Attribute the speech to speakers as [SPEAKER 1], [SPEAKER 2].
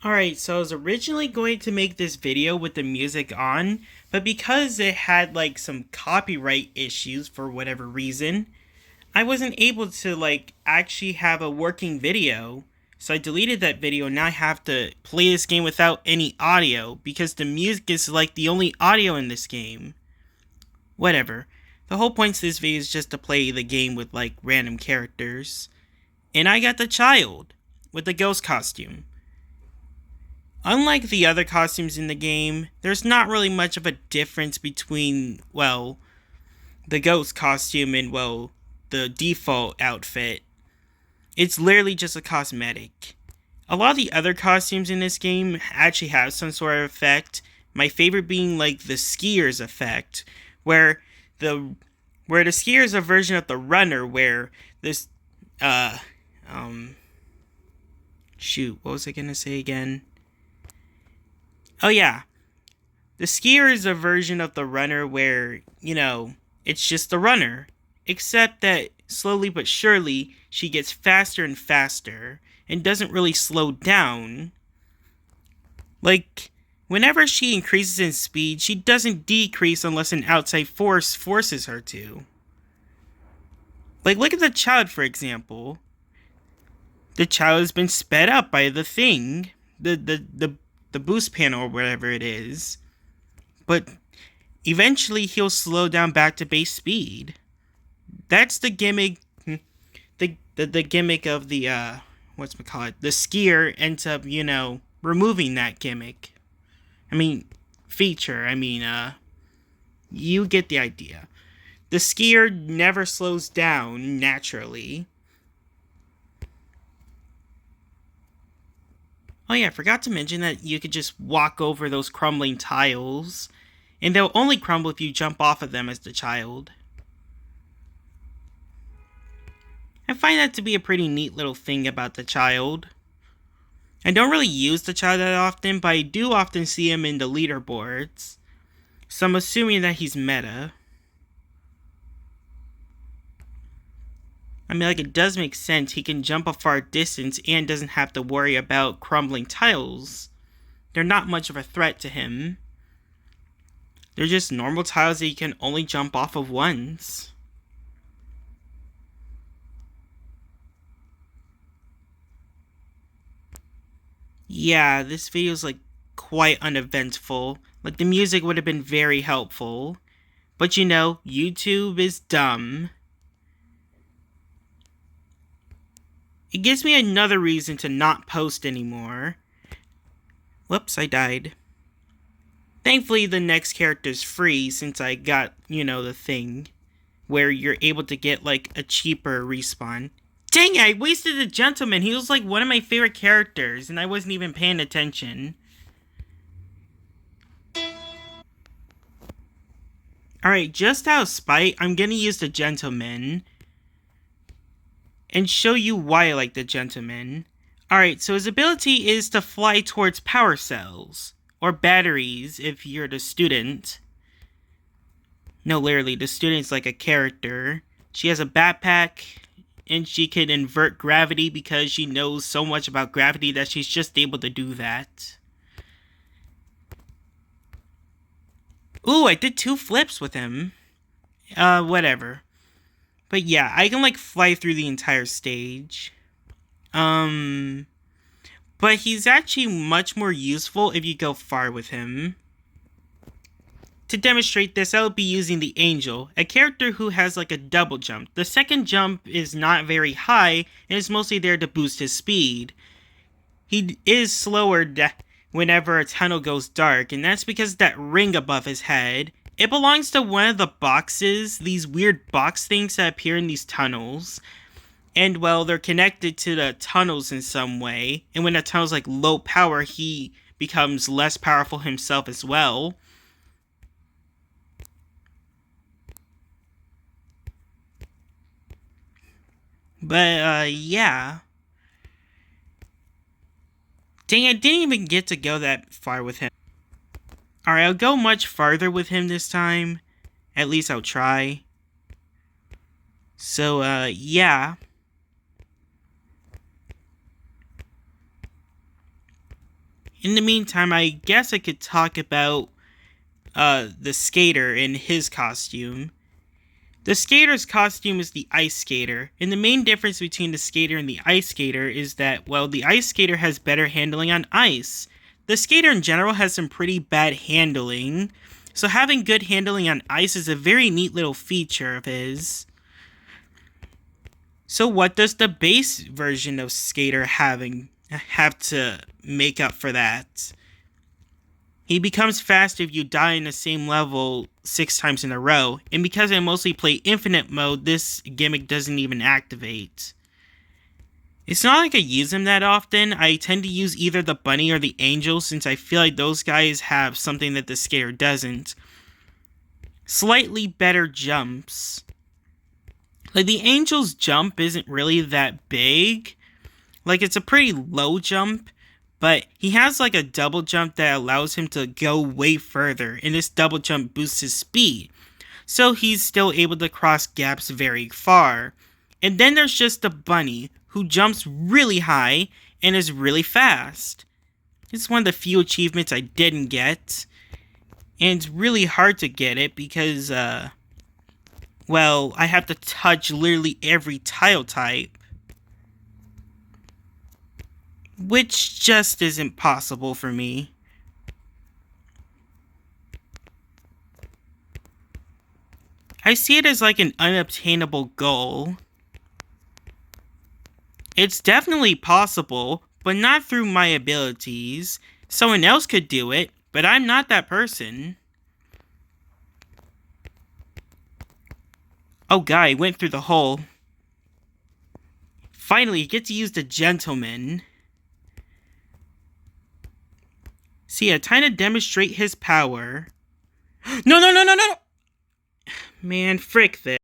[SPEAKER 1] Alright, so I was originally going to make this video with the music on, but because it had some copyright issues for whatever reason, I wasn't able to actually have a working video. So I deleted that video and now I have to play this game without any audio because the music is the only audio in this game. Whatever. The whole point of this video is just to play the game with random characters. And I got the child with the ghost costume. Unlike the other costumes in the game, there's not really much of a difference between, the ghost costume and, the default outfit. It's literally just a cosmetic. A lot of the other costumes in this game actually have some sort of effect. My favorite being the skier's effect, where the skier is a version of the runner, where this shoot, what was I gonna say again? Oh yeah. The skier is a version of the runner where, it's just the runner. Except that slowly but surely, she gets faster and faster and doesn't really slow down. Whenever she increases in speed, she doesn't decrease unless an outside force forces her to. Look at the child, for example. The child has been sped up by the thing. The boost panel or whatever it is. But eventually he'll slow down back to base speed. That's the gimmick. The gimmick of the the skier ends up, removing that gimmick. Feature. You get the idea. The skier never slows down naturally. Oh yeah, I forgot to mention that you could just walk over those crumbling tiles, and they'll only crumble if you jump off of them as the child. I find that to be a pretty neat little thing about the child. I don't really use the child that often, but I do often see him in the leaderboards, so I'm assuming that he's meta. It does make sense. He can jump a far distance and doesn't have to worry about crumbling tiles. They're not much of a threat to him. They're just normal tiles that he can only jump off of once. Yeah, this video's quite uneventful. The music would have been very helpful. But YouTube is dumb. It gives me another reason to not post anymore. Whoops, I died. Thankfully, the next character's free since I got, the thing where you're able to get a cheaper respawn. Dang it, I wasted the gentleman. He was one of my favorite characters and I wasn't even paying attention. Alright, just out of spite, I'm gonna use the gentleman and show you why I like the gentleman. Alright, so his ability is to fly towards power cells, or batteries if you're the student. No, literally, the student's like a character. She has a backpack, and she can invert gravity because she knows so much about gravity that she's just able to do that. Ooh, I did 2 flips with him. Whatever. But yeah, I can fly through the entire stage. But he's actually much more useful if you go far with him. To demonstrate this, I'll be using the Angel, a character who has a double jump. The second jump is not very high, and is mostly there to boost his speed. He is slower whenever a tunnel goes dark, and that's because that ring above his head, it belongs to one of the boxes, these weird box things that appear in these tunnels. And they're connected to the tunnels in some way, and when the tunnel's low power, he becomes less powerful himself as well. But, yeah. Dang, I didn't even get to go that far with him. Alright, I'll go much farther with him this time. At least I'll try. So, yeah. In the meantime, I guess I could talk about the skater and his costume. The skater's costume is the ice skater, and the main difference between the skater and the ice skater is that, well, the ice skater has better handling on ice. The skater in general has some pretty bad handling, so having good handling on ice is a very neat little feature of his. So what does the base version of Skater have to make up for that? He becomes fast if you die in the same level 6 times in a row, and because I mostly play infinite mode, this gimmick doesn't even activate. It's not like I use him that often. I tend to use either the bunny or the angel since I feel like those guys have something that the skater doesn't. Slightly better jumps. Like, the angel's jump isn't really that big. Like, it's a pretty low jump, but he has like a double jump that allows him to go way further, and this double jump boosts his speed. So he's still able to cross gaps very far. And then there's just the bunny, who jumps really high and is really fast. It's one of the few achievements I didn't get. And it's really hard to get it because, well, I have to touch literally every tile type. Which just isn't possible for me. I see it as like an unobtainable goal. It's definitely possible, but not through my abilities. Someone else could do it, but I'm not that person. Oh, guy went through the hole. Finally, you get to use the gentleman. See, I'm trying to demonstrate his power. No! Man, frick this.